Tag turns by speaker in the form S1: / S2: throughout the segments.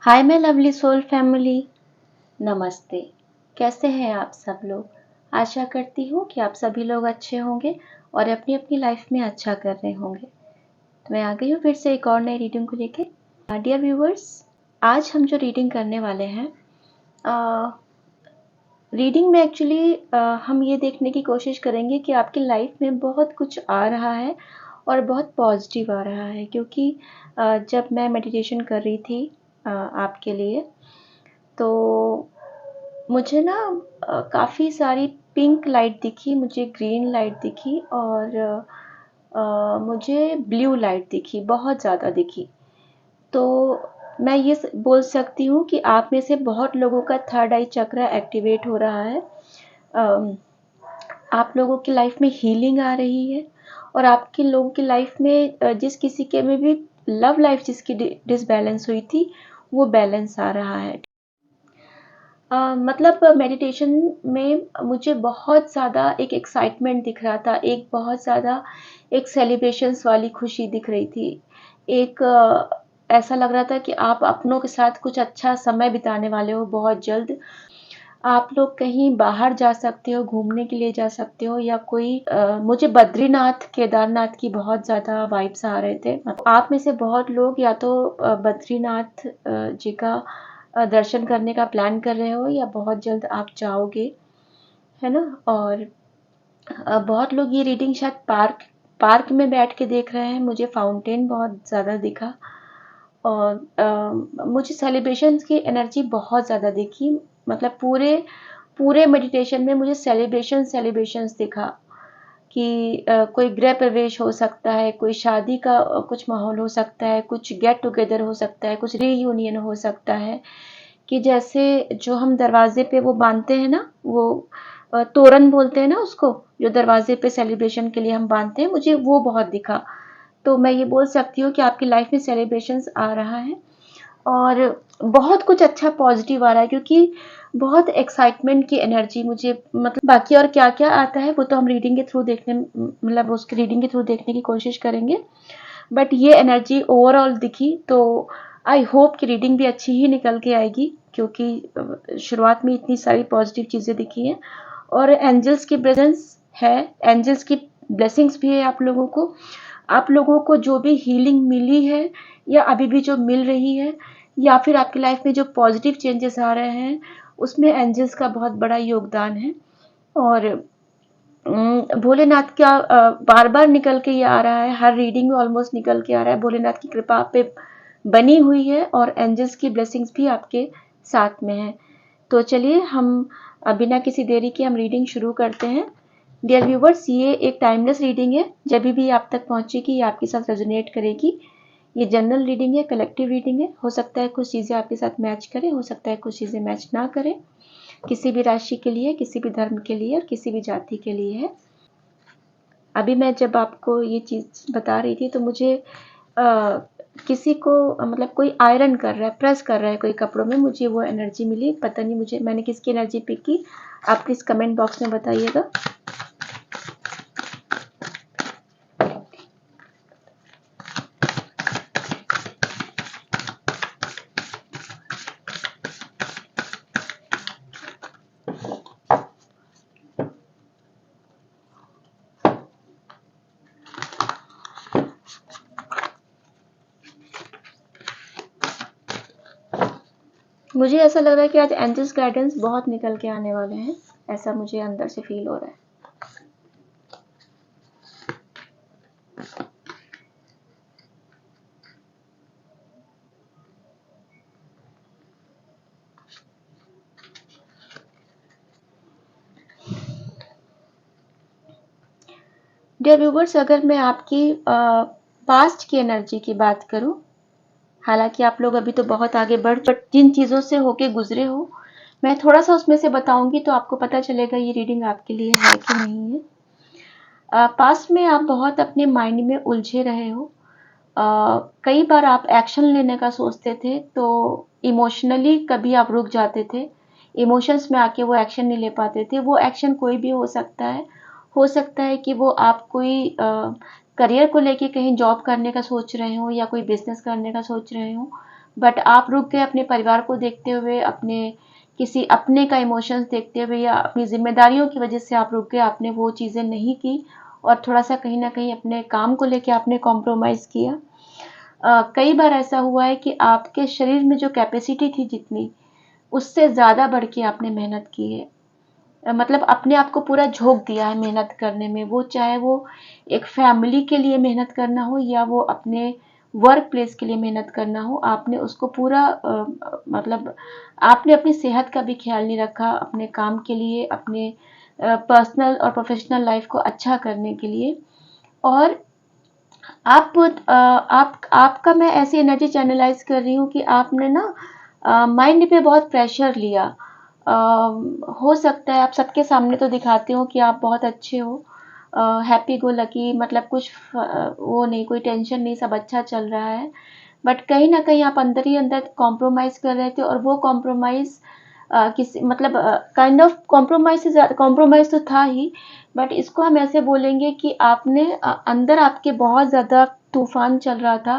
S1: Hi my lovely soul family. नमस्ते। कैसे हैं आप सब लोग? आशा करती हूँ कि आप सभी लोग अच्छे होंगे और अपनी अपनी लाइफ में अच्छा कर रहे होंगे। तो मैं आ गई हूँ फिर से एक और नई रीडिंग को लेके। डियर व्यूवर्स, आज हम जो रीडिंग करने वाले हैं, रीडिंग में एक्चुअली हम ये देखने की कोशिश करेंगे कि आपकी लाइफ में बहुत कुछ आ रहा है और बहुत पॉजिटिव आ रहा है, क्योंकि जब मैं मेडिटेशन कर रही थी आपके लिए, तो मुझे ना काफ़ी सारी पिंक लाइट दिखी, मुझे ग्रीन लाइट दिखी और मुझे ब्लू लाइट दिखी, बहुत ज़्यादा दिखी। तो मैं ये बोल सकती हूँ कि आप में से बहुत लोगों का थर्ड आई चक्र एक्टिवेट हो रहा है। अम, आप लोगों की लाइफ में हीलिंग आ रही है और आपके लोगों की लाइफ में जिस किसी के में भी लव लाइफ जिसकी डिसबैलेंस हुई थी, वो बैलेंस आ रहा है। मतलब मेडिटेशन में मुझे बहुत ज़्यादा एक एक्साइटमेंट दिख रहा था, एक बहुत ज़्यादा एक सेलिब्रेशंस वाली खुशी दिख रही थी। एक ऐसा लग रहा था कि आप अपनों के साथ कुछ अच्छा समय बिताने वाले हो बहुत जल्द। आप लोग कहीं बाहर जा सकते हो, घूमने के लिए जा सकते हो, या कोई मुझे बद्रीनाथ, केदारनाथ की बहुत ज़्यादा वाइब्स आ रहे थे। आप में से बहुत लोग या तो बद्रीनाथ जी का दर्शन करने का प्लान कर रहे हो या बहुत जल्द आप जाओगे, है ना? और बहुत लोग ये रीडिंग शायद पार्क पार्क में बैठ के देख रहे हैं। मुझे फाउंटेन बहुत ज़्यादा दिखा और मुझे सेलिब्रेशंस की एनर्जी बहुत ज़्यादा दिखी। मतलब पूरे पूरे मेडिटेशन में मुझे सेलिब्रेशंस दिखा कि कोई गृह प्रवेश हो सकता है, कोई शादी का कुछ माहौल हो सकता है, कुछ गेट टुगेदर हो सकता है, कुछ रीयूनियन हो सकता है। कि जैसे जो हम दरवाजे पे वो बांधते हैं ना, वो तोरण बोलते हैं ना उसको, जो दरवाजे पे सेलिब्रेशन के लिए हम बांधते हैं, मुझे वो बहुत दिखा। तो मैं ये बोल सकती हूँ कि आपकी लाइफ में सेलिब्रेशंस आ रहा है और बहुत कुछ अच्छा पॉजिटिव आ रहा है, क्योंकि बहुत एक्साइटमेंट की एनर्जी मुझे, मतलब बाकी और क्या क्या आता है वो तो हम रीडिंग के थ्रू देखने, मतलब उसके रीडिंग के थ्रू देखने की कोशिश करेंगे। बट ये एनर्जी ओवरऑल दिखी, तो आई होप कि रीडिंग भी अच्छी ही निकल के आएगी, क्योंकि शुरुआत में इतनी सारी पॉजिटिव चीज़ें दिखी हैं और एंजल्स की प्रेजेंस है, एंजल्स की ब्लेसिंग्स भी है आप लोगों को। आप लोगों को जो भी हीलिंग मिली है या अभी भी जो मिल रही है, या फिर आपकी लाइफ में जो पॉजिटिव चेंजेस आ रहे हैं, उसमें एंजल्स का बहुत बड़ा योगदान है। और भोलेनाथ का बार बार निकल के ये आ रहा है, हर रीडिंग में ऑलमोस्ट निकल के आ रहा है, भोलेनाथ की कृपा आप पे बनी हुई है और एंजल्स की ब्लेसिंग्स भी आपके साथ में है। तो चलिए हम बिना किसी देरी के हम रीडिंग शुरू करते हैं। डियर व्यूवर्स, ये एक टाइमलेस रीडिंग है, जब भी आप तक पहुंचेगी ये आपके साथ रेजोनेट करेगी। ये जनरल रीडिंग है, कलेक्टिव रीडिंग है। हो सकता है कुछ चीज़ें आपके साथ मैच करें, हो सकता है कुछ चीज़ें मैच ना करें। किसी भी राशि के लिए, किसी भी धर्म के लिए और किसी भी जाति के लिए है। अभी मैं जब आपको ये चीज़ बता रही थी तो मुझे किसी को मतलब कोई आयरन कर रहा है, प्रेस कर रहा है कोई कपड़ों में, मुझे वो एनर्जी मिली। पता नहीं मुझे, मैंने किसकी एनर्जी पिक की, आप प्लीज़ कमेंट बॉक्स में बताइएगा। मुझे ऐसा लग रहा है कि आज एंजल्स गाइडेंस बहुत निकल के आने वाले हैं, ऐसा मुझे अंदर से फील हो रहा है। डियर व्यूवर्स, अगर मैं आपकी पास्ट की एनर्जी की बात करूं, हालांकि आप लोग अभी तो बहुत आगे बढ़, बट जिन चीज़ों से होके गुजरे हो, मैं थोड़ा सा उसमें से बताऊंगी तो आपको पता चलेगा ये रीडिंग आपके लिए है कि नहीं है। पास्ट में आप बहुत अपने माइंड में उलझे रहे हो। कई बार आप एक्शन लेने का सोचते थे तो इमोशनली कभी आप रुक जाते थे, इमोशंस में आके वो एक्शन नहीं ले पाते थे। वो एक्शन कोई भी हो सकता है। हो सकता है कि वो आप कोई करियर को लेके कहीं जॉब करने का सोच रहे हो या कोई बिजनेस करने का सोच रहे हो, बट आप रुक गए अपने परिवार को देखते हुए, अपने किसी अपने का इमोशंस देखते हुए, या अपनी जिम्मेदारियों की वजह से आप रुक गए, आपने वो चीज़ें नहीं की और थोड़ा सा कहीं ना कहीं अपने काम को लेके आपने कॉम्प्रोमाइज़ किया। कई बार ऐसा हुआ है कि आपके शरीर में जो कैपेसिटी थी जितनी, उससे ज़्यादा बढ़ के आपने मेहनत की है। मतलब अपने आप को पूरा झोंक दिया है मेहनत करने में, वो चाहे वो एक फैमिली के लिए मेहनत करना हो या वो अपने वर्क प्लेस के लिए मेहनत करना हो, आपने उसको पूरा मतलब आपने अपनी सेहत का भी ख्याल नहीं रखा अपने काम के लिए, अपने पर्सनल और प्रोफेशनल लाइफ को अच्छा करने के लिए। और आपका मैं ऐसी एनर्जी चैनलाइज कर रही हूँ कि आपने ना माइंड पे बहुत प्रेशर लिया। अ, हो सकता है आप सबके सामने तो दिखाते हो कि आप बहुत अच्छे हो, हैप्पी गो लकी, मतलब कुछ वो नहीं, कोई टेंशन नहीं, सब अच्छा चल रहा है। बट कहीं ना कहीं आप अंदर ही अंदर कॉम्प्रोमाइज कर रहे थे, और वो कॉम्प्रोमाइज किसी मतलब काइंड ऑफ कॉम्प्रोमाइज से कॉम्प्रोमाइज तो था ही, बट इसको हम ऐसे बोलेंगे कि आपने अंदर आपके बहुत ज़्यादा तूफान चल रहा था,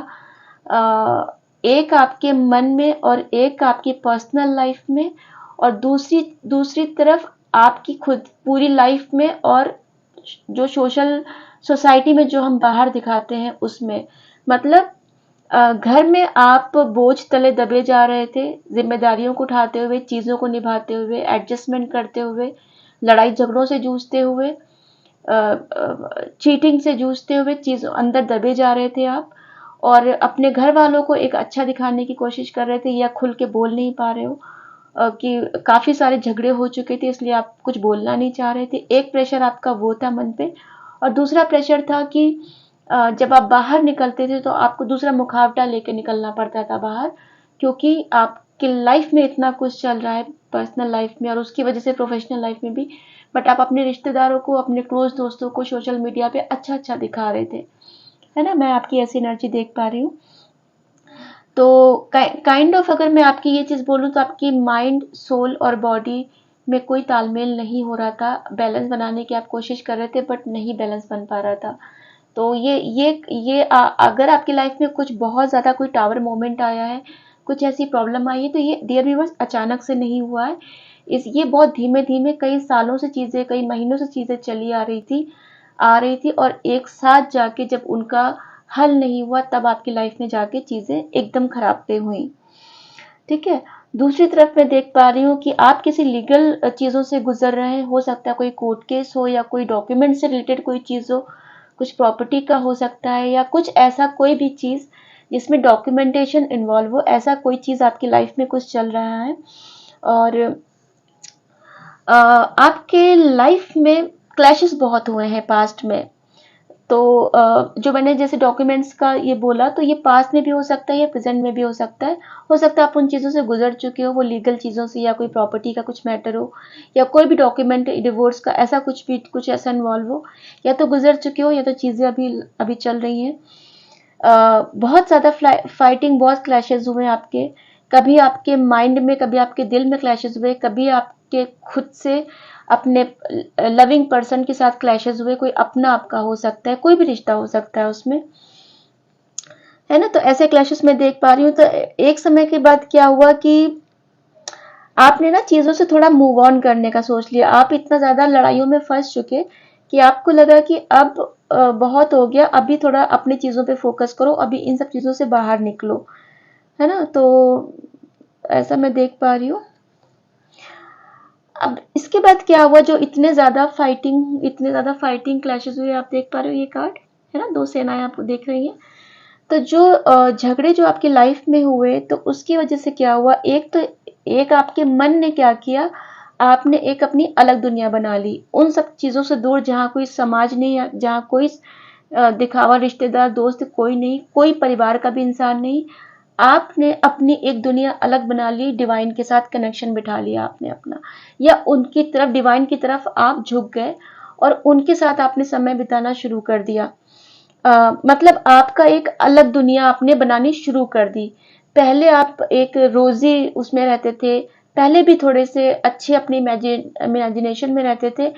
S1: एक आपके मन में और एक आपकी पर्सनल लाइफ में, और दूसरी दूसरी तरफ आपकी खुद पूरी लाइफ में, और जो सोशल सोसाइटी में जो हम बाहर दिखाते हैं उसमें। मतलब घर में आप बोझ तले दबे जा रहे थे, जिम्मेदारियों को उठाते हुए, चीज़ों को निभाते हुए, एडजस्टमेंट करते हुए, लड़ाई झगड़ों से जूझते हुए, चीटिंग से जूझते हुए, चीज़ अंदर दबे जा रहे थे आप, और अपने घर वालों को एक अच्छा दिखाने की कोशिश कर रहे थे, या खुल के बोल नहीं पा रहे हो, कि काफ़ी सारे झगड़े हो चुके थे इसलिए आप कुछ बोलना नहीं चाह रहे थे। एक प्रेशर आपका वो था मन पे, और दूसरा प्रेशर था कि जब आप बाहर निकलते थे तो आपको दूसरा मुखावटा लेके निकलना पड़ता था बाहर, क्योंकि आपकी लाइफ में इतना कुछ चल रहा है पर्सनल लाइफ में, और उसकी वजह से प्रोफेशनल लाइफ में भी। बट आप अपने रिश्तेदारों को, अपने क्लोज दोस्तों को सोशल मीडिया पे अच्छा अच्छा दिखा रहे थे, है ना? मैं आपकी ऐसी एनर्जी देख पा रही हूँ। तो काइंड ऑफ अगर मैं आपकी ये चीज़ बोलूँ तो आपकी माइंड, सोल और बॉडी में कोई तालमेल नहीं हो रहा था। बैलेंस बनाने की आप कोशिश कर रहे थे, बट नहीं बैलेंस बन पा रहा था। तो अगर आपकी लाइफ में कुछ बहुत ज़्यादा कोई टावर मोमेंट आया है, कुछ ऐसी प्रॉब्लम आई है, तो ये डियर व्यूअर्स अचानक से नहीं हुआ है। ये बहुत धीमे धीमे कई सालों से चीज़ें, कई महीनों से चीज़ें चली आ रही थी, और एक साथ जाके जब उनका हल नहीं हुआ, तब आपकी लाइफ में जाके चीज़ें एकदम खराब पे हुई। ठीक है? दूसरी तरफ मैं देख पा रही हूँ कि आप किसी लीगल चीज़ों से गुजर रहे हैं। हो सकता है कोई कोर्ट केस हो, या कोई डॉक्यूमेंट से रिलेटेड कोई चीज़ हो, कुछ प्रॉपर्टी का हो सकता है, या कुछ ऐसा कोई भी चीज़ जिसमें डॉक्यूमेंटेशन इन्वॉल्व हो, ऐसा कोई चीज़ आपकी लाइफ में कुछ चल रहा है। और आपके लाइफ में क्लैशेस बहुत हुए हैं पास्ट में। तो जो मैंने जैसे डॉक्यूमेंट्स का ये बोला, तो ये पास्ट में भी हो सकता है या प्रेजेंट में भी हो सकता है। हो सकता है आप उन चीज़ों से गुजर चुके हो, वो लीगल चीज़ों से, या कोई प्रॉपर्टी का कुछ मैटर हो, या कोई भी डॉक्यूमेंट डिवोर्स का, ऐसा कुछ भी कुछ ऐसा इन्वॉल्व हो, या तो गुजर चुके हो, या तो चीज़ें अभी अभी चल रही हैं। बहुत ज़्यादा फाइटिंग, बहुत क्लैशेस हुए आपके। कभी आपके माइंड में, कभी आपके दिल में क्लैशेस हुए, कभी आपके खुद से अपने लविंग पर्सन के साथ क्लैशेस हुए। कोई अपना आपका हो सकता है, कोई भी रिश्ता हो सकता है उसमें, है ना? तो ऐसे क्लैशेस मैं देख पा रही हूँ। तो एक समय के बाद क्या हुआ कि आपने ना चीज़ों से थोड़ा मूव ऑन करने का सोच लिया। आप इतना ज़्यादा लड़ाइयों में फंस चुके कि आपको लगा कि अब बहुत हो गया, अभी थोड़ा अपनी चीज़ों पे फोकस करो, अभी इन सब चीज़ों से बाहर निकलो, है ना? तो ऐसा मैं देख पा रही हूँ। अब इसके बाद क्या हुआ, जो इतने ज़्यादा फाइटिंग क्लैशेस हुए, आप देख पा रहे हो ये कार्ड, है ना? 2 सेनाएँ आप देख रही हैं। तो जो झगड़े जो आपकी लाइफ में हुए, तो उसकी वजह से क्या हुआ, एक आपके मन ने क्या किया, आपने एक अपनी अलग दुनिया बना ली उन सब चीज़ों से दूर, जहाँ कोई समाज नहीं, जहाँ कोई दिखावा, रिश्तेदार, दोस्त कोई नहीं, कोई परिवार का भी इंसान नहीं। आपने अपनी एक दुनिया अलग बना ली, डिवाइन के साथ कनेक्शन बिठा लिया आपने अपना, या उनकी तरफ, डिवाइन की तरफ आप झुक गए, और उनके साथ आपने समय बिताना शुरू कर दिया। मतलब आपका एक अलग दुनिया आपने बनानी शुरू कर दी। पहले आप एक रोजी उसमें रहते थे, पहले भी थोड़े से अच्छे अपने इमेजिनेशन में रहते थे,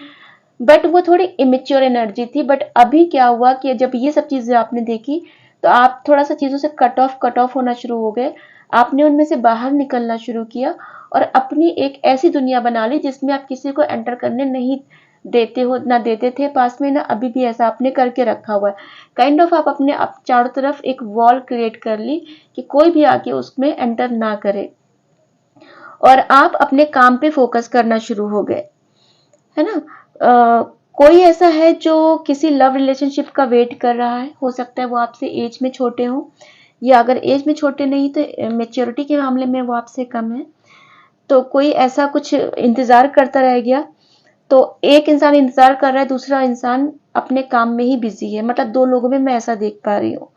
S1: बट वो थोड़ी इमेच्योर एनर्जी थी। बट अभी क्या हुआ कि जब ये सब चीज़ें आपने देखी, तो आप थोड़ा सा चीज़ों से कट ऑफ होना शुरू हो गए। आपने उनमें से बाहर निकलना शुरू किया और अपनी एक ऐसी दुनिया बना ली जिसमें आप किसी को एंटर करने नहीं देते हो, ना देते थे पास में, ना अभी भी ऐसा आपने करके रखा हुआ है। काइंड ऑफ आप अपने चारों तरफ एक वॉल क्रिएट कर ली कि कोई भी आके उसमें एंटर ना करे, और आप अपने काम पे फोकस करना शुरू हो गए, है ना। कोई ऐसा है जो किसी लव रिलेशनशिप का वेट कर रहा है, हो सकता है वो आपसे एज में छोटे हो, या अगर एज में छोटे नहीं तो मेच्योरिटी के मामले में वो आपसे कम है, तो कोई ऐसा कुछ इंतजार करता रह गया। तो एक इंसान इंतजार कर रहा है, दूसरा इंसान अपने काम में ही बिजी है। मतलब दो लोगों में मैं ऐसा देख पा रही हूँ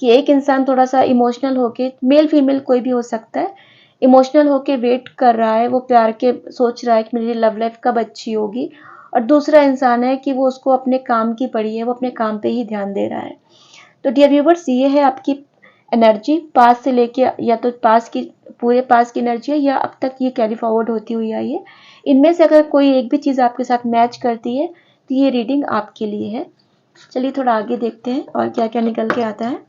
S1: कि एक इंसान थोड़ा सा इमोशनल होके, मेल फीमेल कोई भी हो सकता है, इमोशनल होके वेट कर रहा है, वो प्यार के सोच रहा है कि मेरी लव लाइफ कब अच्छी होगी, और दूसरा इंसान है कि वो उसको अपने काम की पड़ी है, वो अपने काम पे ही ध्यान दे रहा है। तो डियर व्यूवर्स, ये है आपकी एनर्जी पास से लेके, या तो पास की पूरे पास की एनर्जी है, या अब तक ये कैरी फॉरवर्ड होती हुई आई है। इनमें से अगर कोई एक भी चीज़ आपके साथ मैच करती है तो ये रीडिंग आपके लिए है। चलिए थोड़ा आगे देखते हैं और क्या क्या निकल के आता है।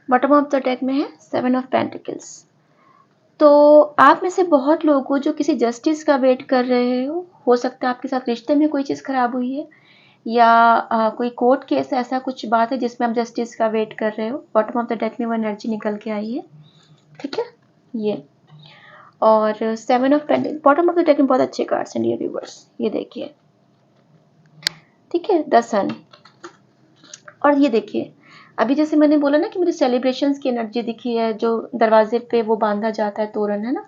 S1: बॉटम ऑफ द डेक में है 7 ऑफ पेंटिकल्स। तो आप में से बहुत लोग हो जो किसी जस्टिस का वेट कर रहे हो सकता है आपके साथ रिश्ते में कोई चीज़ खराब हुई है, या कोई कोर्ट केस ऐसा कुछ बात है जिसमें आप जस्टिस का वेट कर रहे हो। बॉटम ऑफ द डेक में वो एनर्जी निकल के आई है, ठीक है ये। और 7 of pentacles bottom of the deck में बहुत अच्छे कार्ड्स हैं डियर व्यूअर्स, ये देखिए, ठीक है, द सन। और ये देखिए, अभी जैसे मैंने बोला ना कि मुझे सेलिब्रेशंस की एनर्जी दिखी है, जो दरवाजे पे वो बांधा जाता है तोरण, है ना,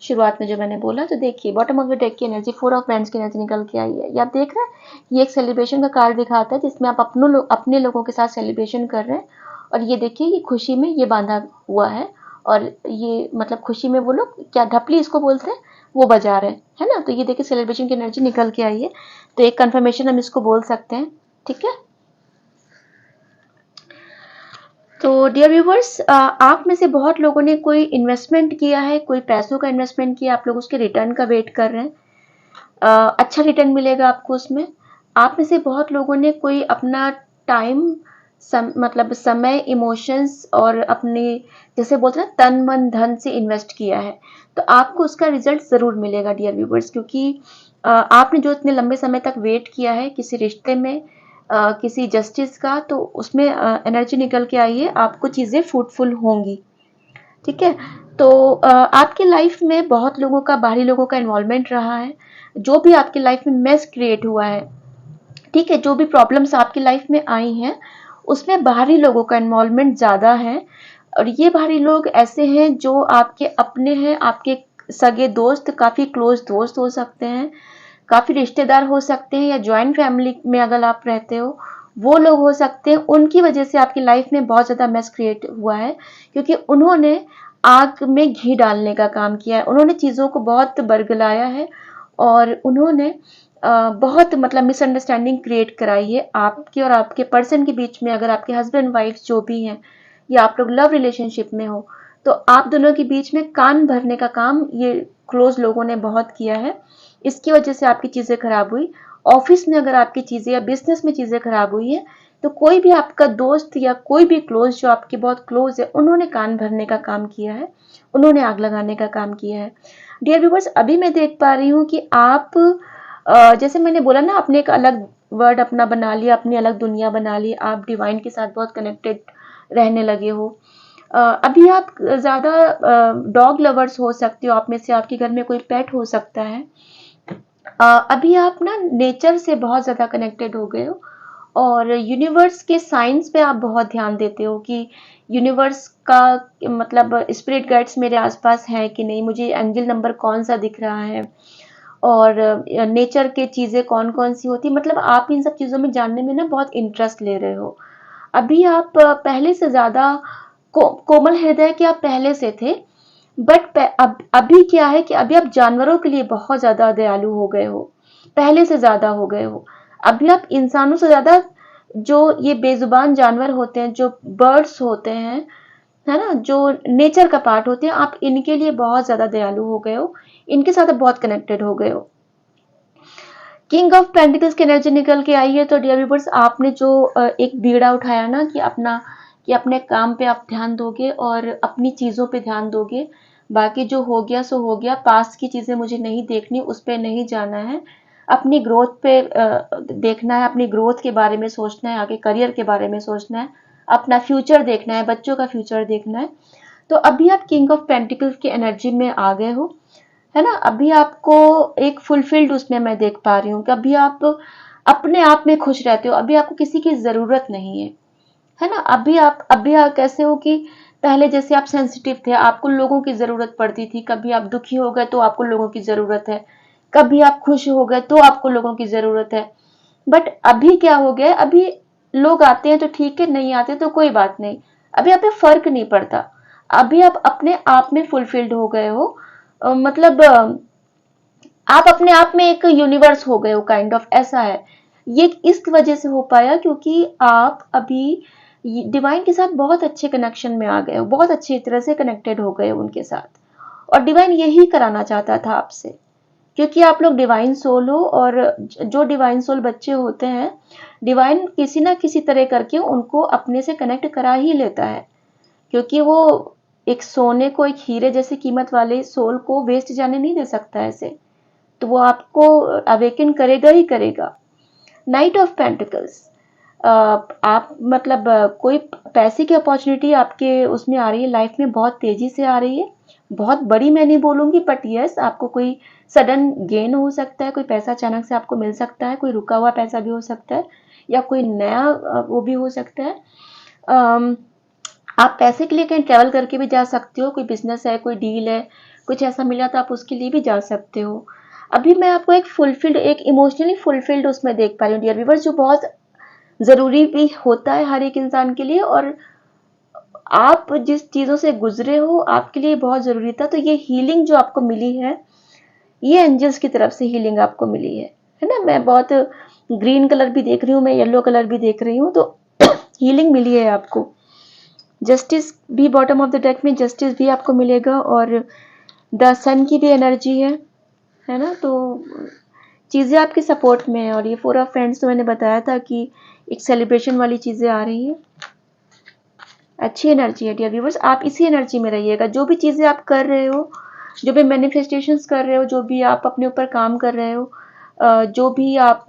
S1: शुरुआत में जो मैंने बोला। तो देखिए बॉटम ऑफ द डेक की एनर्जी 4 ऑफ वैंड्स की एनर्जी निकल के आई है। ये आप देख रहे हैं, ये एक सेलिब्रेशन का कार्ड दिखाता है जिसमें आप अपने लोगों के साथ सेलिब्रेशन कर रहे हैं। और ये देखिए, ये खुशी में ये बांधा हुआ है, और ये मतलब खुशी में वो लोग क्या ढपली इसको बोलते हैं, वो बजा रहे हैं, है ना। तो ये देखिए सेलिब्रेशन की एनर्जी निकल के आई है, तो एक कन्फर्मेशन हम इसको बोल सकते हैं, ठीक है। तो डियर व्यूवर्स, आप में से बहुत लोगों ने कोई इन्वेस्टमेंट किया है, कोई पैसों का इन्वेस्टमेंट किया, आप लोग उसके रिटर्न का वेट कर रहे हैं। अच्छा रिटर्न मिलेगा आपको उसमें। आप में से बहुत लोगों ने कोई अपना टाइम, मतलब समय, इमोशंस और अपने जैसे बोलते हैं तन मन धन से इन्वेस्ट किया है, तो आपको उसका रिजल्ट ज़रूर मिलेगा डियर व्यूवर्स। क्योंकि आपने जो इतने लंबे समय तक वेट किया है किसी रिश्ते में, किसी जस्टिस का, तो उसमें एनर्जी निकल के आई है, आपको चीज़ें फ्रूटफुल होंगी, ठीक है। तो आपके लाइफ में बहुत लोगों का, बाहरी लोगों का इन्वॉल्वमेंट रहा है। जो भी आपकी लाइफ में मेस क्रिएट हुआ है, ठीक है, जो भी प्रॉब्लम्स आपकी लाइफ में आई हैं, उसमें बाहरी लोगों का इन्वॉल्वमेंट ज़्यादा है। और ये बाहरी लोग ऐसे हैं जो आपके अपने हैं, आपके सगे दोस्त, काफ़ी क्लोज दोस्त हो सकते हैं, काफ़ी रिश्तेदार हो सकते हैं, या जॉइंट फैमिली में अगर आप रहते हो वो लोग हो सकते हैं। उनकी वजह से आपकी लाइफ में बहुत ज़्यादा मेस क्रिएट हुआ है, क्योंकि उन्होंने आग में घी डालने का काम किया है, उन्होंने चीज़ों को बहुत बरगलाया है, और उन्होंने बहुत मतलब मिसअंडरस्टैंडिंग क्रिएट कराई है आपके और आपके पर्सन के बीच में। अगर आपके हस्बैंड वाइफ जो भी हैं, या आप लोग लव रिलेशनशिप में हो, तो आप दोनों के बीच में कान भरने का काम ये क्लोज लोगों ने बहुत किया है। इसकी वजह से आपकी चीज़ें खराब हुई। ऑफिस में अगर आपकी चीज़ें, या बिजनेस में चीज़ें खराब हुई है, तो कोई भी आपका दोस्त या कोई भी क्लोज जो आपके बहुत क्लोज है, उन्होंने कान भरने का काम किया है, उन्होंने आग लगाने का काम किया है। डियर व्यूवर्स, अभी मैं देख पा रही हूँ कि आप जैसे मैंने बोला ना, आपने एक अलग वर्ड अपना बना लिया, अपनी अलग दुनिया बना ली, आप डिवाइन के साथ बहुत कनेक्टेड रहने लगे हो। अभी आप ज़्यादा डॉग लवर्स हो सकते हो, आप में से आपके घर में कोई पेट हो सकता है। अभी आप ना नेचर से बहुत ज़्यादा कनेक्टेड हो गए हो, और यूनिवर्स के साइंस पे आप बहुत ध्यान देते हो कि यूनिवर्स का मतलब स्पिरिट गाइड्स मेरे आसपास हैं कि नहीं, मुझे एंजल नंबर कौन सा दिख रहा है, और नेचर के चीज़ें कौन कौन सी होती, मतलब आप इन सब चीज़ों में जानने में ना बहुत इंटरेस्ट ले रहे हो। अभी आप पहले से ज़्यादा कोमल हृदय के आप पहले से थे, बट अब अभी क्या है कि अभी आप जानवरों के लिए बहुत ज़्यादा दयालु हो गए हो, पहले से ज़्यादा हो गए हो। अभी आप इंसानों से ज़्यादा जो ये बेजुबान जानवर होते हैं, जो बर्ड्स होते हैं, है ना, जो नेचर का पार्ट होते हैं, आप इनके लिए बहुत ज़्यादा दयालु हो गए हो, इनके साथ आप बहुत कनेक्टेड हो गए हो। किंग ऑफ पेंटिकल्स की एनर्जी निकल के आई है, तो डियर व्यूअर्स, आपने जो एक बीड़ा उठाया ना कि अपने काम पे आप ध्यान दोगे और अपनी चीज़ों पे ध्यान दोगे, बाकी जो हो गया सो हो गया, पास्ट की चीज़ें मुझे नहीं देखनी, उस पे नहीं जाना है, अपनी ग्रोथ पे देखना है, अपनी ग्रोथ के बारे में सोचना है, आगे करियर के बारे में सोचना है, अपना फ्यूचर देखना है, बच्चों का फ्यूचर देखना है। तो अभी आप किंग ऑफ पेंटिकल्स की एनर्जी में आ गए हो, है ना। अभी आपको एक फुलफिल्ड उसमें मैं देख पा रही हूँ कि अभी आप अपने आप में खुश रहते हो, अभी आपको किसी की जरूरत नहीं है ना। अभी आप कैसे हो कि पहले जैसे आप सेंसिटिव थे, आपको लोगों की जरूरत पड़ती थी, कभी आप दुखी हो गए तो आपको लोगों की जरूरत है, कभी आप खुश हो गए तो आपको लोगों की जरूरत है। बट अभी क्या हो गया, अभी लोग आते हैं तो ठीक है, नहीं आते तो कोई बात नहीं, अभी आप पे फर्क नहीं पड़ता, अभी आप अपने आप में फुलफिल्ड हो गए हो। मतलब आप अपने आप में एक यूनिवर्स हो गए हो, काइंड ऑफ ऐसा है। ये इस वजह से हो पाया क्योंकि आप अभी डिवाइन के साथ बहुत अच्छे कनेक्शन में आ गए हो, बहुत अच्छी तरह से कनेक्टेड हो गए हो उनके साथ, और डिवाइन यही कराना चाहता था आपसे, क्योंकि आप लोग डिवाइन सोल हो, और जो डिवाइन सोल बच्चे होते हैं, डिवाइन किसी ना किसी तरह करके उनको अपने से कनेक्ट करा ही लेता है, क्योंकि वो एक सोने को, एक हीरे जैसे कीमत वाले सोल को वेस्ट जाने नहीं दे सकता ऐसे, तो वो आपको अवेकन करेगा ही करेगा। नाइट ऑफ पेंटिकल्स, आप मतलब कोई पैसे की अपॉर्चुनिटी आपके उसमें आ रही है, लाइफ में बहुत तेजी से आ रही है, बहुत बड़ी मैं नहीं बोलूंगी, बट यस, आपको कोई सडन गेन हो सकता है, कोई पैसा अचानक से आपको मिल सकता है, कोई रुका हुआ पैसा भी हो सकता है, या कोई नया वो भी हो सकता है। अम, आप पैसे के लिए कहीं ट्रैवल करके भी जा सकते हो, कोई बिजनेस है, कोई डील है, कुछ ऐसा मिला तो आप उसके लिए भी जा सकते हो। अभी मैं आपको एक फुलफिल्ड, एक इमोशनली फुलफिल्ड उसमें देख पा रही हूँ डियर व्यूअर्स, जो बहुत जरूरी भी होता है हर एक इंसान के लिए, और आप जिस चीजों से गुजरे हो आपके लिए बहुत जरूरी था, तो ये हीलिंग जो आपको मिली है, ये एंजल्स की तरफ से हीलिंग आपको मिली है ना। मैं बहुत ग्रीन कलर भी देख रही हूँ, मैं येलो कलर भी देख रही हूँ, तो हीलिंग मिली है आपको। जस्टिस भी बॉटम ऑफ द डेक में जस्टिस भी आपको मिलेगा, और द सन की भी एनर्जी है ना। तो चीज़ें आपके सपोर्ट में है, और ये फोर ऑफ फ्रेंड्स तो मैंने बताया था कि एक सेलिब्रेशन वाली चीज़ें आ रही हैं, अच्छी एनर्जी है डियर व्यूवर्स, आप इसी एनर्जी में रहिएगा। जो भी चीज़ें आप कर रहे हो, जो भी मैनिफेस्टेशंस कर रहे हो, जो भी आप अपने ऊपर काम कर रहे हो, जो भी आप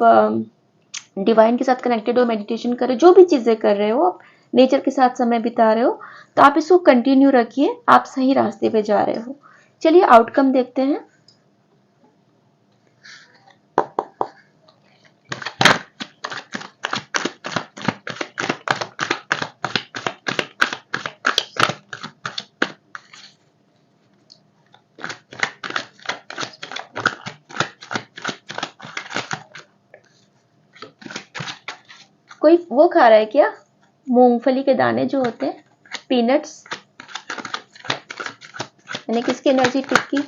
S1: डिवाइन के साथ कनेक्टेड हो, मेडिटेशन कर रहे हो, जो भी चीज़ें कर रहे हो, आप नेचर के साथ समय बिता रहे हो, तो आप इसको कंटिन्यू रखिए, आप सही रास्ते पे जा रहे हो। चलिए आउटकम देखते हैं। कोई वो खा रहा है क्या, मूंगफली के दाने जो होते हैं, पीनट्स, यानी किसकी एनर्जी टिक्की।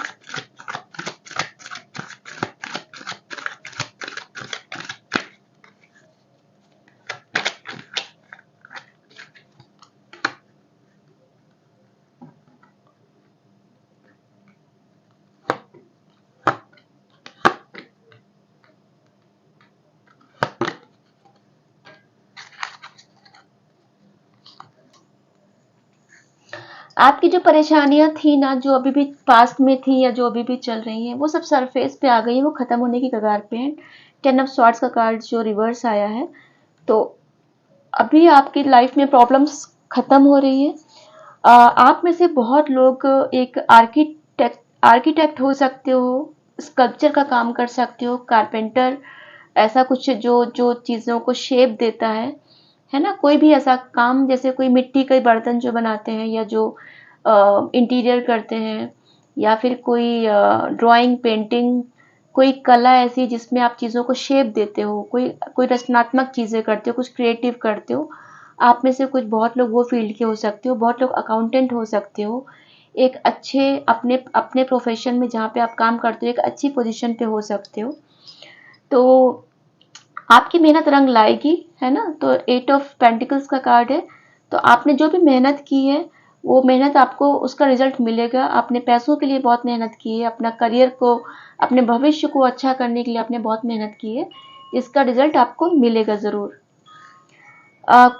S1: आपकी जो परेशानियां थी ना, जो अभी भी पास्ट में थी या जो अभी भी चल रही हैं, वो सब सरफेस पे आ गई हैं, वो खत्म होने की कगार पे हैं। 10 ऑफ स्वॉर्ड्स का कार्ड जो रिवर्स आया है, तो अभी आपकी लाइफ में प्रॉब्लम्स खत्म हो रही है। आप में से बहुत लोग एक आर्किटेक्ट हो सकते हो, स्कल्पचर का काम कर सकते हो, कारपेंटर, ऐसा कुछ जो जो चीज़ों को शेप देता है ना? कोई भी ऐसा काम, जैसे कोई मिट्टी के बर्तन जो बनाते हैं, या जो इंटीरियर करते हैं, या फिर कोई ड्राइंग, पेंटिंग, कोई कला ऐसी जिसमें आप चीज़ों को शेप देते हो, कोई कोई रचनात्मक चीज़ें करते हो, कुछ क्रिएटिव करते हो। आप में से कुछ बहुत लोग वो फील्ड के हो सकते हो, बहुत लोग अकाउंटेंट हो सकते हो। एक अच्छे अपने अपने प्रोफेशन में जहाँ पे आप काम करते हो, एक अच्छी पोजीशन पे हो सकते हो। तो आपकी मेहनत रंग लाएगी, है ना? तो 8 ऑफ पेंटिकल्स का कार्ड है। तो आपने जो भी मेहनत की है, वो मेहनत आपको उसका रिजल्ट मिलेगा। आपने पैसों के लिए बहुत मेहनत की है, अपना करियर को, अपने भविष्य को अच्छा करने के लिए आपने बहुत मेहनत की है। इसका रिजल्ट आपको मिलेगा ज़रूर।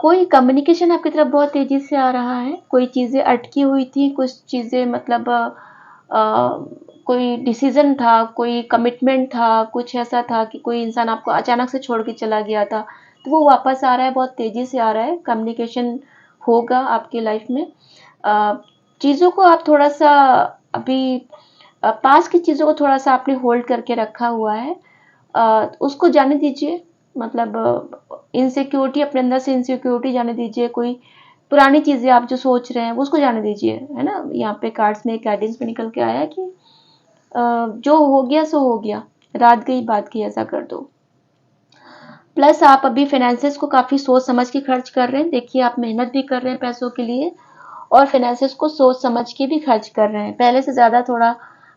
S1: कोई कम्युनिकेशन आपकी तरफ बहुत तेज़ी से आ रहा है, कोई चीज़ें अटकी हुई थी, कुछ चीज़ें मतलब कोई डिसीज़न था, कोई कमिटमेंट था, कुछ ऐसा था कि कोई इंसान आपको अचानक से छोड़ के चला गया था, तो वो वापस आ रहा है, बहुत तेज़ी से आ रहा है, कम्युनिकेशन होगा आपकी लाइफ में। चीज़ों को आप थोड़ा-सा अभी पास की चीज़ों को थोड़ा-सा आपने होल्ड करके रखा हुआ है, उसको जाने दीजिए। मतलब इनसिक्योरिटी, अपने अंदर से इनसिक्योरिटी जाने दीजिए। कोई पुरानी चीज़ें आप जो सोच रहे हैं उसको जाने दीजिए, है ना? यहाँ पे कार्ड्स में एक गाइडेंस में निकल के आया कि जो हो गया सो हो गया, रात गई बात गई, ऐसा कर दो। प्लस आप अभी फाइनेंसेस को काफ़ी सोच समझ के खर्च कर रहे हैं। देखिए, आप मेहनत भी कर रहे हैं पैसों के लिए, और फाइनेंसेस को सोच समझ के भी खर्च कर रहे हैं। पहले से ज़्यादा थोड़ा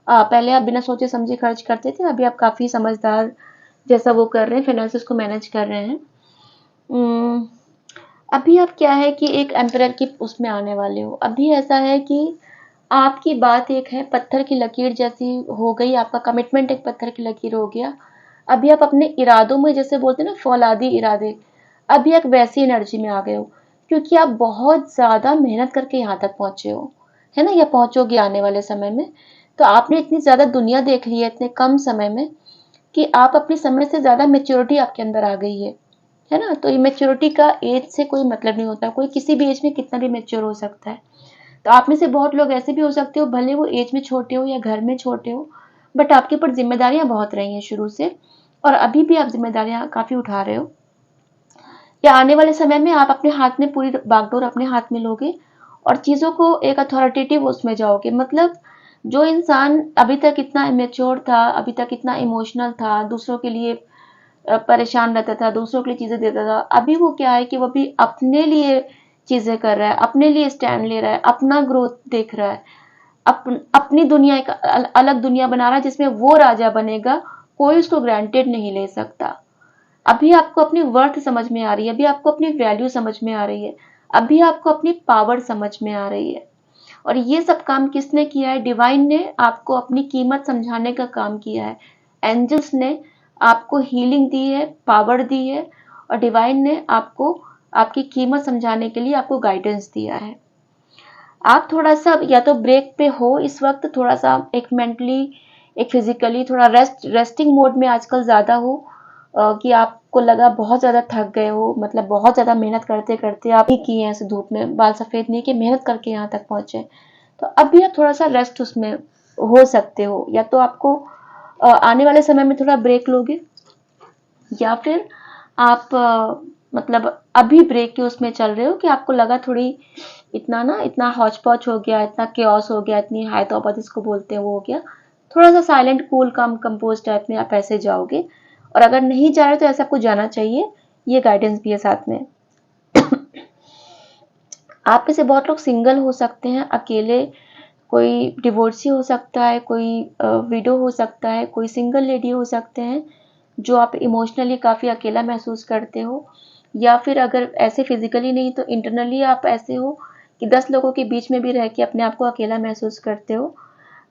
S1: पहले आप बिना सोचे समझे खर्च करते थे, अभी आप काफ़ी समझदार जैसा वो कर रहे हैं, फाइनेंसेस को मैनेज कर रहे हैं। अभी आप क्या है कि एक एम्परर की उसमें आने वाले हो। अभी ऐसा है कि आपकी बात एक है, पत्थर की लकीर जैसी हो गई, आपका कमिटमेंट एक पत्थर की लकीर हो गया। अभी आप अपने इरादों में, जैसे बोलते हैं ना, फौलादी इरादे, अभी एक वैसी एनर्जी में आ गए हो, क्योंकि आप बहुत ज़्यादा मेहनत करके यहाँ तक पहुँचे हो, है ना? या पहुँचोगे आने वाले समय में। तो आपने इतनी ज़्यादा दुनिया देख ली है इतने कम समय में, कि आप अपने समय से ज़्यादा मैच्योरिटी आपके अंदर आ गई है ना? तो ये मैच्योरिटी का एज से कोई मतलब नहीं होता, कोई किसी भी एज में कितना भी मैच्योर हो सकता है। तो आप में से बहुत लोग ऐसे भी हो सकते हो, भले वो एज में छोटे हो या घर में छोटे हो, बट आपके ऊपर जिम्मेदारियां बहुत रही हैं शुरू से, और अभी भी आप जिम्मेदारियां काफ़ी उठा रहे हो। या आने वाले समय में आप अपने हाथ में पूरी बागडोर अपने हाथ में लोगे, और चीज़ों को एक अथॉरिटेटिव उसमें जाओगे। मतलब जो इंसान अभी तक इतना इमेच्योर था, अभी तक इतना इमोशनल था, दूसरों के लिए परेशान रहता था, दूसरों के लिए चीज़ें देता था, अभी वो क्या है कि वो भी अपने लिए चीज़ें कर रहा है, अपने लिए स्टैंड ले रहा है, अपना ग्रोथ देख रहा है, अपनी दुनिया, एक अलग दुनिया बना रहा है जिसमें वो राजा बनेगा, कोई उसको ग्रांटेड नहीं ले सकता। अभी आपको अपनी वर्थ समझ में आ रही है, अभी आपको अपनी वैल्यू समझ में आ रही है, अभी आपको अपनी पावर समझ में आ रही है। और ये सब काम किसने किया है? डिवाइन ने आपको अपनी कीमत समझाने का काम किया है। एंजल्स ने आपको हीलिंग दी है, पावर दी है, और डिवाइन ने आपको आपकी कीमत समझाने के लिए आपको गाइडेंस दिया है। आप थोड़ा-सा या तो ब्रेक पे हो इस वक़्त, थोड़ा-सा एक मेंटली, एक फिज़िकली थोड़ा रेस्टिंग मोड में आजकल ज़्यादा हो, कि आपको लगा बहुत ज़्यादा थक गए हो, मतलब बहुत ज़्यादा मेहनत करते-करते आप ही किए हैं, ऐसे धूप में बाल सफ़ेद नहीं किए, मेहनत करके यहाँ तक पहुँचे। तो अब भी आप थोड़ा-सा रेस्ट उसमें हो सकते हो, या तो आपको आने वाले समय में थोड़ा ब्रेक लोगे, या फिर आप मतलब अभी ब्रेक के उसमें चल रहे हो कि आपको लगा थोड़ी इतना हौच-पौच हो गया, इतना केओस हो गया, इतनी हाय तौबा जिसको बोलते हैं वो हो गया। थोड़ा-सा साइलेंट, कूल, काम, कंपोज़ टाइप में आप ऐसे जाओगे, और अगर नहीं जा रहे तो ऐसा आपको जाना चाहिए, ये गाइडेंस भी है साथ में। आप में से बहुत लोग सिंगल हो सकते हैं, अकेले, कोई डिवोर्सी हो सकता है, कोई विडो हो सकता है, कोई सिंगल लेडी हो सकते हैं, जो आप इमोशनली काफ़ी अकेला महसूस करते हो, या फिर अगर ऐसे फिजिकली नहीं तो इंटरनली आप ऐसे हो कि 10 लोगों के बीच में भी रह के अपने आप को अकेला महसूस करते हो।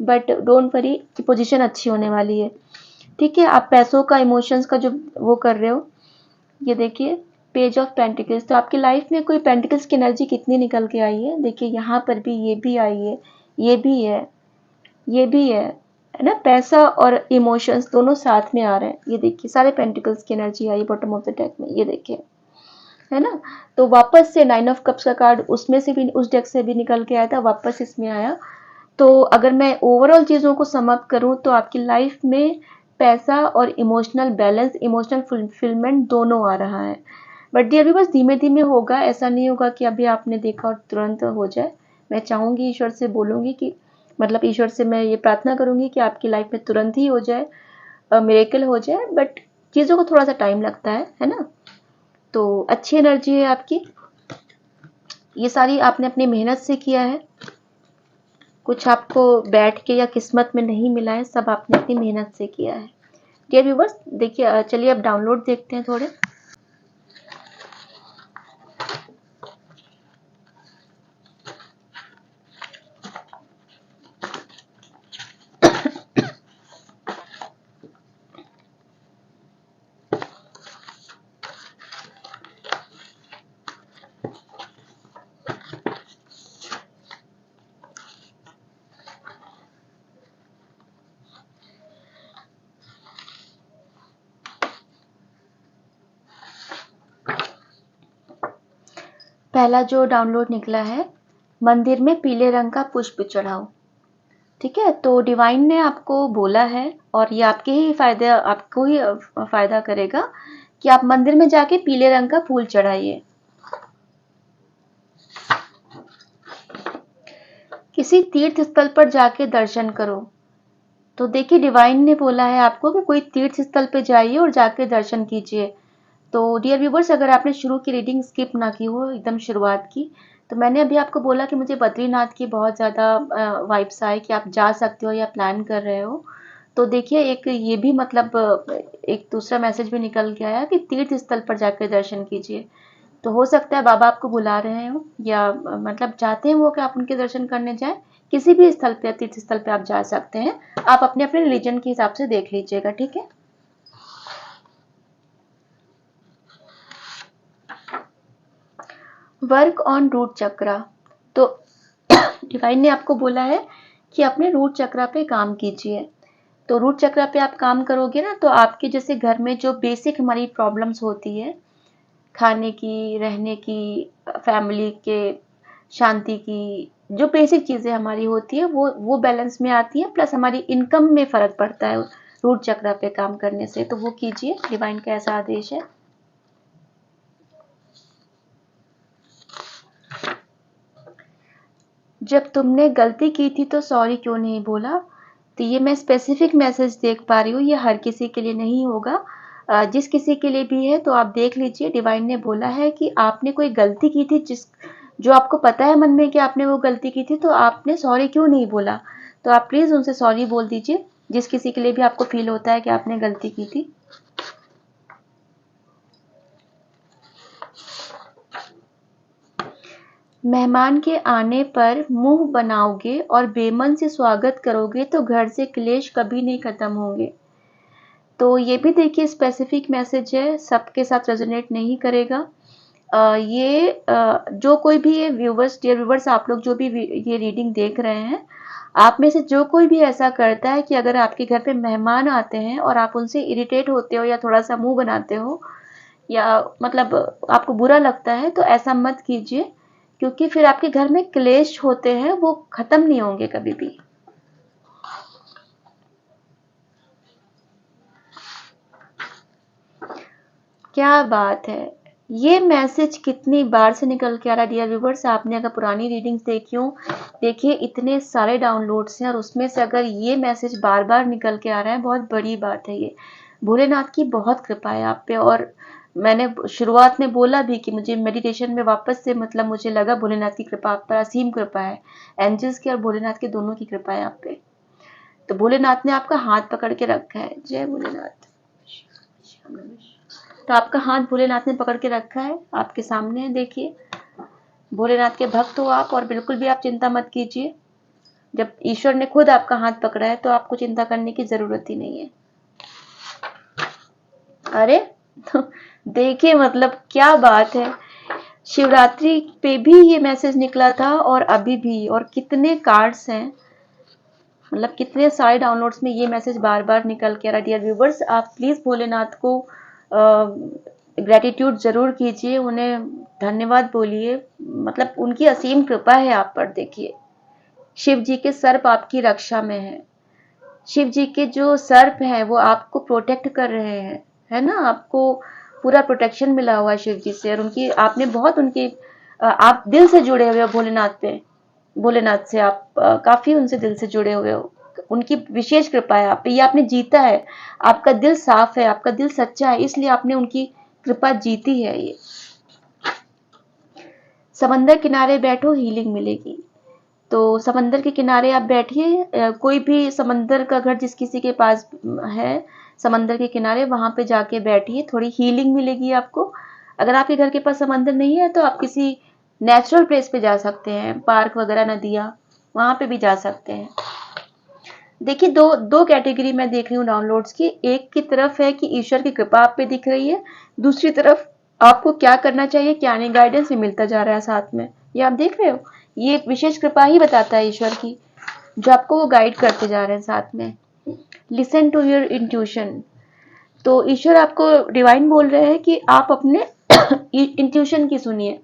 S1: बट डोंट वरी, कि पोजीशन अच्छी होने वाली है, ठीक है? आप पैसों का, इमोशंस का जो वो कर रहे हो, ये देखिए, पेज ऑफ पेंटिकल्स। तो आपकी लाइफ में कोई पेंटिकल्स की एनर्जी कितनी निकल के आई है, देखिए यहाँ पर भी ये भी आई है, ये भी है, ये भी है ना? पैसा और इमोशंस दोनों साथ में आ रहे हैं। ये देखिए, सारे पेंटिकल्स की energy I bottom of the deck में, ये देखिए, है ना? तो वापस से 9 ऑफ कप्स का कार्ड उसमें से भी, उस डेक से भी निकल के आया था, वापस इसमें आया। तो अगर मैं ओवरऑल चीज़ों को सम अप करूँ तो आपकी लाइफ में पैसा और इमोशनल बैलेंस, इमोशनल फुलफिलमेंट दोनों आ रहा है। बट डियर व्यूअर्स, धीमे धीमे होगा, ऐसा नहीं होगा कि अभी आपने देखा और तुरंत हो जाए। मैं चाहूंगी, ईश्वर से बोलूंगी कि मतलब ईश्वर से मैं ये प्रार्थना करूंगी कि आपकी लाइफ में तुरंत ही हो जाए, मिरेकल हो जाए, बट चीज़ों को थोड़ा सा टाइम लगता है ना। तो अच्छी एनर्जी है आपकी, ये सारी आपने अपनी मेहनत से किया है, कुछ आपको बैठ के या किस्मत में नहीं मिला है, सब आपने अपनी मेहनत से किया है। डियर व्यूवर्स, देखिए, चलिए अब डाउनलोड देखते हैं थोड़े। पहला जो डाउनलोड निकला है, मंदिर में पीले रंग का पुष्प चढ़ाओ। ठीक है, तो डिवाइन ने आपको बोला है, और ये आपके ही फायदे, आपको ही फायदा करेगा कि आप मंदिर में जाके पीले रंग का फूल चढ़ाइए। किसी तीर्थ स्थल पर जाके दर्शन करो। तो देखिए, डिवाइन ने बोला है आपको कि कोई तीर्थ स्थल पे जाइए और जाके दर्शन कीजिए। तो डियर व्यूवर्स, अगर आपने शुरू की रीडिंग स्किप ना की हो, एकदम शुरुआत की, तो मैंने अभी आपको बोला कि मुझे बद्रीनाथ की बहुत ज़्यादा वाइब्स आए कि आप जा सकते हो या प्लान कर रहे हो। तो देखिए, एक ये भी मतलब एक दूसरा मैसेज भी निकल के आया कि तीर्थ स्थल पर जाकर दर्शन कीजिए। तो हो सकता है बाबा आपको बुला रहे हो, या मतलब चाहते हैं वो कि आप उनके दर्शन करने जाएं। किसी भी स्थल पे, तीर्थ स्थल पे आप जा सकते हैं। आप अपने अपने रिलीजन के हिसाब से देख लीजिएगा, ठीक है। वर्क ऑन रूट चक्रा। तो डिवाइन ने आपको बोला है कि अपने रूट चक्रा पे काम कीजिए। तो रूट चक्रा पे आप काम करोगे ना, तो आपके जैसे घर में जो बेसिक हमारी प्रॉब्लम्स होती है, खाने की, रहने की, फैमिली के, शांति की, जो बेसिक चीज़ें हमारी होती है, वो बैलेंस में आती है, प्लस हमारी इनकम में फ़र्क पड़ता है रूट चक्रा पे काम करने से। तो वो कीजिए, डिवाइन का ऐसा आदेश है। जब तुमने गलती की थी तो सॉरी क्यों नहीं बोला। तो ये मैं स्पेसिफिक मैसेज देख पा रही हूँ, ये हर किसी के लिए नहीं होगा। जिस किसी के लिए भी है तो आप देख लीजिए। डिवाइन ने बोला है कि आपने कोई गलती की थी, जो आपको पता है मन में कि आपने वो गलती की थी, तो आपने सॉरी क्यों नहीं बोला। तो आप प्लीज़ उनसे सॉरी बोल दीजिए, जिस किसी के लिए भी आपको फील होता है कि आपने गलती की थी। मेहमान के आने पर मुंह बनाओगे और बेमन से स्वागत करोगे तो घर से क्लेश कभी नहीं खत्म होंगे। तो ये भी देखिए स्पेसिफिक मैसेज है, सबके साथ रेजोनेट नहीं करेगा। जो कोई भी ये व्यूवर्स, डियर व्यूवर्स, आप लोग जो भी ये रीडिंग देख रहे हैं, आप में से जो कोई भी ऐसा करता है कि अगर आपके घर पे मेहमान आते हैं और आप उनसे इरिटेट होते हो या थोड़ा सा मुंह बनाते हो, या मतलब आपको बुरा लगता है, तो ऐसा मत कीजिए, क्योंकि फिर आपके घर में क्लेश होते हैं, वो खत्म नहीं होंगे कभी भी। क्या बात है, ये मैसेज कितनी बार से निकल के आ रहा है डियर व्यूवर्स। आपने अगर पुरानी रीडिंग्स देखी हो, देखिए इतने सारे डाउनलोड्स हैं और उसमें से अगर ये मैसेज बार बार निकल के आ रहा है, बहुत बड़ी बात है ये। भोलेनाथ की बहुत कृपा है आप पे। और मैंने शुरुआत में बोला भी कि मुझे मेडिटेशन में वापस से मतलब मुझे लगा भोलेनाथ की कृपा आप पर असीम कृपा है। एंजल्स की और भोलेनाथ के दोनों की कृपा है आप पे। तो भोलेनाथ ने आपका हाथ पकड़ के रखा है। जय भोलेनाथ। तो आपका हाथ भोलेनाथ ने पकड़ के रखा है, आपके सामने है, देखिए। भोलेनाथ के भक्त हो आप, और बिल्कुल भी आप चिंता मत कीजिए। जब ईश्वर ने खुद आपका हाथ पकड़ा है तो आपको चिंता करने की जरूरत ही नहीं है। अरे तो देखिए, मतलब क्या बात है, शिवरात्रि पे भी ये मैसेज निकला था और अभी भी, और कितने कार्ड्स हैं, मतलब कितने सारे डाउनलोड्स में ये मैसेज बार बार निकल के आ रहा है। डियर व्यूवर्स, आप प्लीज़ भोलेनाथ को ग्रेटिट्यूड ज़रूर कीजिए, उन्हें धन्यवाद बोलिए, मतलब उनकी असीम कृपा है आप पर। देखिए, शिव जी के सर्प आपकी रक्षा में है। शिव जी के जो सर्प हैं वो आपको प्रोटेक्ट कर रहे हैं, है ना? आपको पूरा प्रोटेक्शन मिला हुआ है शिव जी से, और उनकी आपने बहुत उनकी आप दिल से जुड़े हुए हो भोलेनाथ पे, भोलेनाथ से आप काफी उनसे दिल से जुड़े हुए हो। उनकी विशेष कृपा है आप पे, ये आपने जीता है। आपका दिल साफ है, आपका दिल सच्चा है, इसलिए आपने उनकी कृपा जीती है। ये समंदर किनारे बैठो, हीलिंग मिलेगी। तो समंदर के किनारे आप बैठिए, कोई भी समंदर का घर जिस किसी के पास है समंदर के किनारे, वहां पे जाके बैठिए, थोड़ी हीलिंग मिलेगी आपको। अगर आपके घर के पास समंदर नहीं है तो आप किसी नेचुरल प्लेस पे जा सकते हैं, पार्क वगैरह, नदियाँ, वहां पे भी जा सकते हैं। देखिए, दो दो कैटेगरी मैं देख रही हूँ डाउनलोड्स की। एक की तरफ है कि ईश्वर की कृपा आप पे दिख रही है, दूसरी तरफ आपको क्या करना चाहिए, क्या नहीं, गाइडेंस भी मिलता जा रहा है साथ में। ये आप देख रहे हो, ये विशेष कृपा ही बताता है ईश्वर की, जो आपको वो गाइड करते जा रहे हैं साथ में। Listen to your intuition. तो ईश्वर आपको, डिवाइन बोल रहे हैं कि आप अपने इंट्यूशन की सुनिए।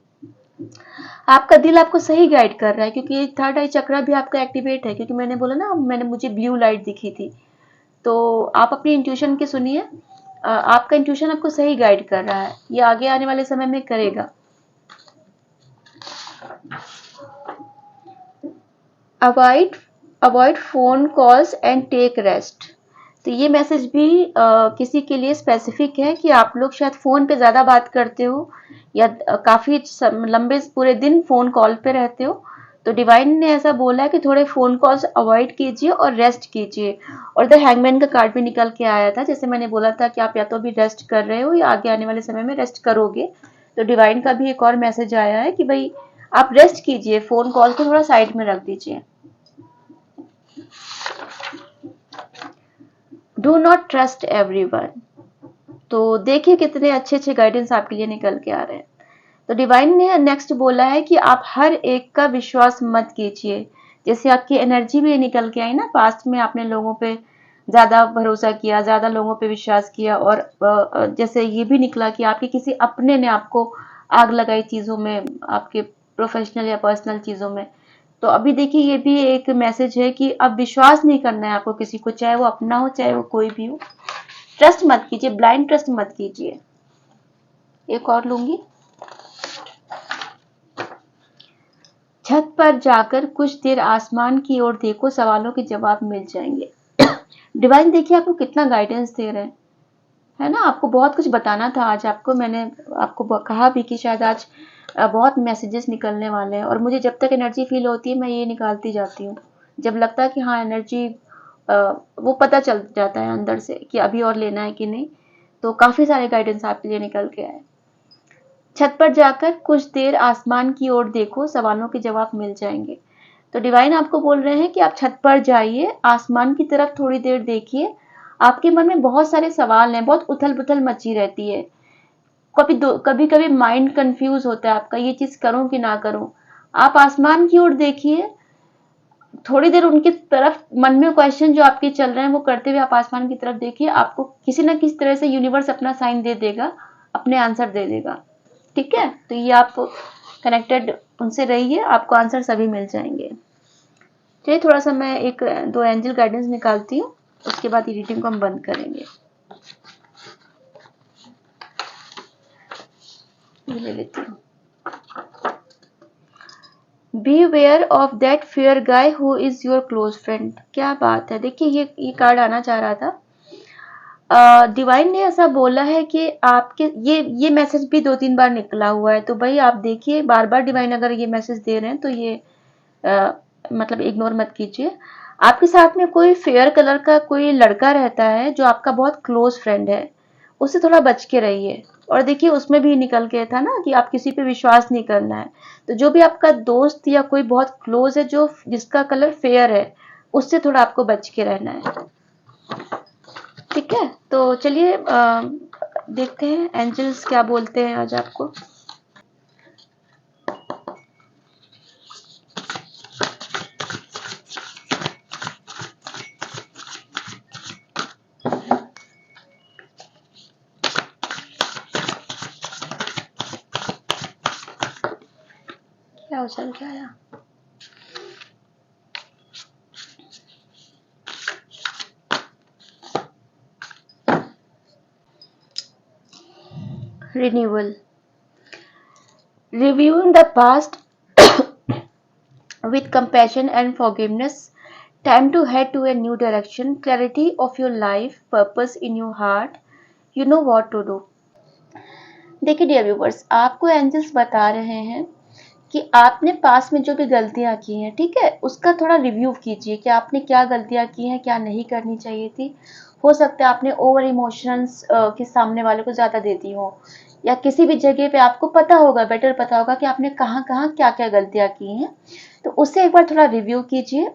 S1: आपका दिल आपको सही गाइड कर रहा है, क्योंकि थर्ड आई चक्रा भी आपका एक्टिवेट है, क्योंकि मैंने बोला ना, मुझे ब्लू लाइट दिखी थी। तो आप अपनी इंट्यूशन की सुनिए। आपका इंट्यूशन आपको सही गाइड कर रहा है, ये आगे आने वाले समय में करेगा। Avoid avoid phone calls and take rest. तो ये मैसेज भी किसी के लिए स्पेसिफिक है कि आप लोग शायद फोन पे ज्यादा बात करते हो, या काफी लंबे पूरे दिन फोन कॉल पे रहते हो। तो डिवाइन ने ऐसा बोला है कि थोड़े फोन कॉल्स अवॉइड कीजिए और रेस्ट कीजिए। और द हैंगमैन का कार्ड भी निकल के आया था, जैसे मैंने बोला था कि आप या तो अभी रेस्ट कर रहे हो या आगे आने वाले समय में रेस्ट करोगे। तो डिवाइन का भी एक और मैसेज आया है कि भाई आप रेस्ट कीजिए, फोन कॉल को थोड़ा साइड में रख दीजिए। Do not trust everyone. तो देखिए कितने अच्छे अच्छे गाइडेंस आपके लिए निकल के आ रहे हैं। तो डिवाइन ने नेक्स्ट बोला है कि आप हर एक का विश्वास मत कीजिए। जैसे आपकी एनर्जी भी निकल के आई ना, पास्ट में आपने लोगों पे ज्यादा भरोसा किया, ज्यादा लोगों पे विश्वास किया, और जैसे ये भी निकला कि आपके किसी अपने ने आपको आग लगाई चीजों में, आपके प्रोफेशनल या पर्सनल चीजों में। तो अभी देखिए, ये भी एक मैसेज है कि अब विश्वास नहीं करना है आपको किसी को, चाहे वो अपना हो चाहे वो कोई भी हो। ट्रस्ट मत कीजिए, ब्लाइंड ट्रस्ट मत कीजिए। एक और लूंगी। छत पर जाकर कुछ देर आसमान की ओर देखो, सवालों के जवाब मिल जाएंगे। डिवाइन देखिए आपको कितना गाइडेंस दे रहे हैं, है ना? आपको बहुत कुछ बताना था आज। आपको मैंने आपको कहा भी कि शायद आज बहुत मैसेजेस निकलने वाले हैं, और मुझे जब तक एनर्जी फील होती है मैं ये निकालती जाती हूँ। जब लगता है कि हाँ एनर्जी, वो पता चल जाता है अंदर से कि अभी और लेना है कि नहीं। तो काफी सारे गाइडेंस आपके लिए निकल के आए। छत पर जाकर कुछ देर आसमान की ओर देखो, सवालों के जवाब मिल जाएंगे। तो डिवाइन आपको बोल रहे हैं कि आप छत पर जाइए, आसमान की तरफ थोड़ी देर देखिए। आपके मन में बहुत सारे सवाल हैं, बहुत उथल पुथल मची रहती है। कभी कभी माइंड कंफ्यूज होता है आपका, ये चीज करूं कि ना करूं। आप आसमान की ओर देखिए, थोड़ी देर उनकी तरफ, मन में क्वेश्चन जो आपके चल रहे हैं वो करते हुए आप आसमान की तरफ देखिए। आपको किसी ना किसी तरह से यूनिवर्स अपना साइन दे देगा, अपने आंसर दे देगा। ठीक है, तो ये आप कनेक्टेड उनसे रहिए, आपको आंसर सभी मिल जाएंगे। चलिए थोड़ा सा मैं एक दो एंजल गाइडेंस निकालती हूँ, उसके बाद ये रीडिंग को हम बंद करेंगे। ये ले लेती हूँ। Be aware of that fair guy who is your close friend. क्या बात है, देखिए ये कार्ड आना चाह रहा था। डिवाइन ने ऐसा बोला है कि आपके ये मैसेज भी दो तीन बार निकला हुआ है। तो भाई आप देखिए, बार बार डिवाइन अगर ये मैसेज दे रहे हैं तो ये मतलब इग्नोर मत कीजिए। आपके साथ में कोई फेयर कलर का कोई लड़का रहता है जो आपका बहुत क्लोज फ्रेंड है, उससे थोड़ा बच के रहिए। और देखिए उसमें भी निकल के था ना कि आप किसी पे विश्वास नहीं करना है। तो जो भी आपका दोस्त या कोई बहुत क्लोज है जो जिसका कलर फेयर है, उससे थोड़ा आपको बच के रहना है। ठीक है, तो चलिए देखते हैं एंजल्स क्या बोलते हैं आज आपको। क्या उछल के आया? renewal, reviewing the past with compassion and forgiveness. Time to head to a new direction, clarity of your life, purpose in your heart. You know what to do. देखिए डियर व्यूवर्स, आपको एंजल्स बता रहे हैं कि आपने पास में जो भी गलतियां की हैं, ठीक है, उसका थोड़ा रिव्यू कीजिए कि आपने क्या गलतियां की हैं, क्या नहीं करनी चाहिए थी। हो सकता है आपने ओवर इमोशंस के सामने वाले को ज़्यादा दे दी हो, या किसी भी जगह पे आपको पता होगा, बेटर पता होगा कि आपने कहाँ कहाँ क्या क्या गलतियां की हैं, तो उससे एक बार थोड़ा रिव्यू कीजिए।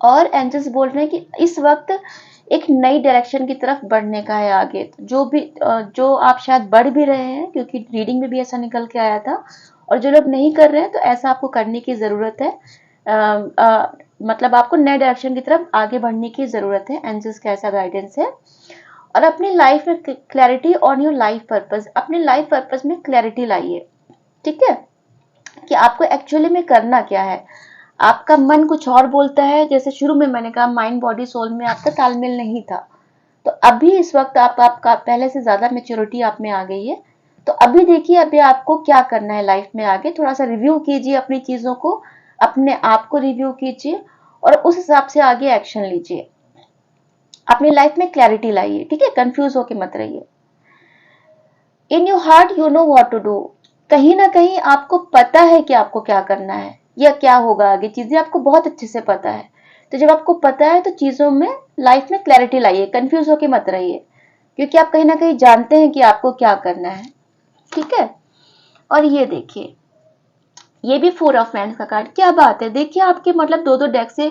S1: और एंजल्स बोल रहे हैं कि इस वक्त एक नई डायरेक्शन की तरफ बढ़ने का है आगे। जो भी जो आप शायद बढ़ भी रहे हैं, क्योंकि रीडिंग में भी ऐसा निकल के आया था, और जो लोग नहीं कर रहे हैं तो ऐसा आपको करने की ज़रूरत है। मतलब आपको नए डायरेक्शन की तरफ आगे बढ़ने की ज़रूरत है, एंजल्स का ऐसा गाइडेंस है। और अपनी लाइफ में clarity on your life purpose, अपने लाइफ पर्पस में क्लैरिटी लाइए, ठीक है, कि आपको एक्चुअली में करना क्या है। आपका मन कुछ और बोलता है, जैसे शुरू में मैंने कहा माइंड बॉडी सोल में आपका तालमेल नहीं था, तो अभी इस वक्त आपका पहले से ज्यादा मेच्योरिटी आप में आ गई है। तो अभी देखिए अभी आपको क्या करना है लाइफ में आगे, थोड़ा सा रिव्यू कीजिए अपनी चीजों को, अपने आप को रिव्यू कीजिए और उस हिसाब से आगे एक्शन लीजिए। अपनी लाइफ में क्लैरिटी लाइए, ठीक है, कंफ्यूज होके मत रहिए। In your heart you know what to do, कहीं ना कहीं आपको पता है कि आपको क्या करना है या क्या होगा आगे, चीजें आपको बहुत अच्छे से पता है। तो जब आपको पता है तो चीजों में लाइफ में क्लैरिटी लाइए, कंफ्यूज होके मत रहिए, क्योंकि आप कहीं ना कहीं जानते हैं कि आपको क्या करना है, ठीक है। और ये देखिए, ये भी फोर ऑफ वैंड्स का कार्ड, क्या बात है, देखिए आपके मतलब दो दो डेक से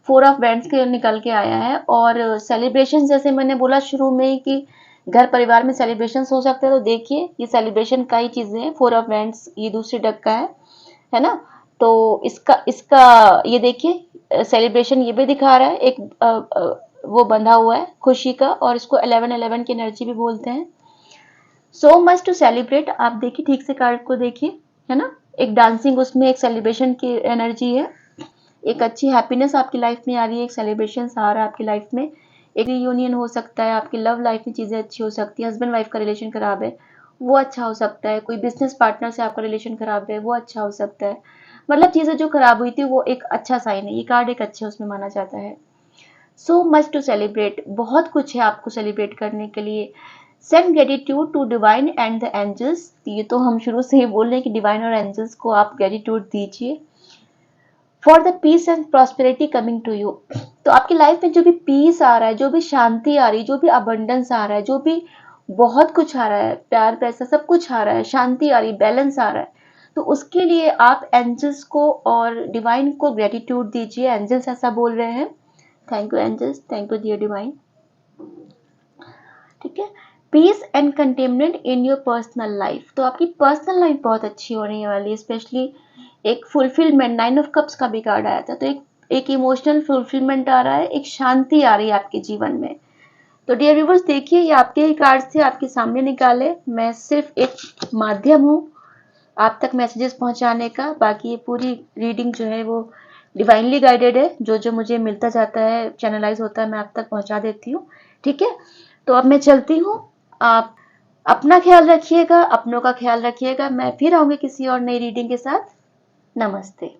S1: फोर ऑफ वैंड्स के निकल के आया है। और सेलिब्रेशन, जैसे मैंने बोला शुरू में कि घर परिवार में सेलिब्रेशन हो सकते हैं, तो देखिए ये सेलिब्रेशन का ही चीजें हैं। फोर ऑफ वैंड्स ये दूसरी डेक का है ना। तो इसका इसका ये देखिए सेलिब्रेशन ये भी दिखा रहा है, एक वो बंधा हुआ है खुशी का, और इसको 11-11 की एनर्जी भी बोलते हैं। सो मच टू सेलिब्रेट, आप देखिए ठीक से कार्ड को देखिए, है ना, एक डांसिंग, उसमें एक सेलिब्रेशन की एनर्जी है, एक अच्छी हैप्पीनेस आपकी लाइफ में आ रही है, एक सेलिब्रेशन आ रहा है आपकी लाइफ में, एक रीयूनियन हो सकता है, आपकी लव लाइफ में चीज़ें अच्छी हो सकती है, हस्बैंड वाइफ का रिलेशन खराब है वो अच्छा हो सकता है, कोई बिजनेस पार्टनर से आपका रिलेशन खराब है वो अच्छा हो सकता है। मतलब चीज़ें जो खराब हुई थी वो एक अच्छा साइन है, ये कार्ड एक अच्छे उसमें माना जाता है। सो मच टू सेलिब्रेट, बहुत कुछ है आपको सेलिब्रेट करने के लिए। Send gratitude to divine and the angels, ये तो हम शुरू से ही बोल रहे हैं कि डिवाइन और एंजल्स को आप ग्रेटिट्यूड दीजिए। For the peace and prosperity coming to you, तो आपकी लाइफ में जो भी पीस आ रहा है, जो भी शांति आ रही है, जो भी अबंडेंस आ रहा है, जो भी बहुत कुछ आ रहा है, प्यार पैसा सब कुछ आ रहा है, शांति आ रही, बैलेंस आ रहा है, तो उसके लिए आप एंजल्स को और डिवाइन को ग्रेटिट्यूड दीजिए। एंजल्स ऐसा बोल रहे हैं, thank you angels, thank you dear divine, ठीक है। Peace and contentment in your personal life, तो आपकी पर्सनल लाइफ बहुत अच्छी होने वाली है, स्पेशली एक फुलफिलमेंट, 9 ऑफ कप्स का भी कार्ड आया था, तो एक इमोशनल फुलफिलमेंट आ रहा है, एक शांति आ रही है आपके जीवन में। तो डियर व्यूवर्स देखिए, ये आपके ही कार्ड थे, आपके सामने निकाले, मैं सिर्फ एक माध्यम हूँ आप तक मैसेजेस पहुंचाने का, बाकी ये पूरी रीडिंग जो है वो डिवाइनली गाइडेड है, जो जो मुझे मिलता जाता है चैनलाइज होता है मैं आप तक पहुंचा देती हूँ, ठीक है। तो अब मैं चलती हूँ, आप अपना ख्याल रखिएगा, अपनों का ख्याल रखिएगा, मैं फिर आऊंगी किसी और नई रीडिंग के साथ। नमस्ते।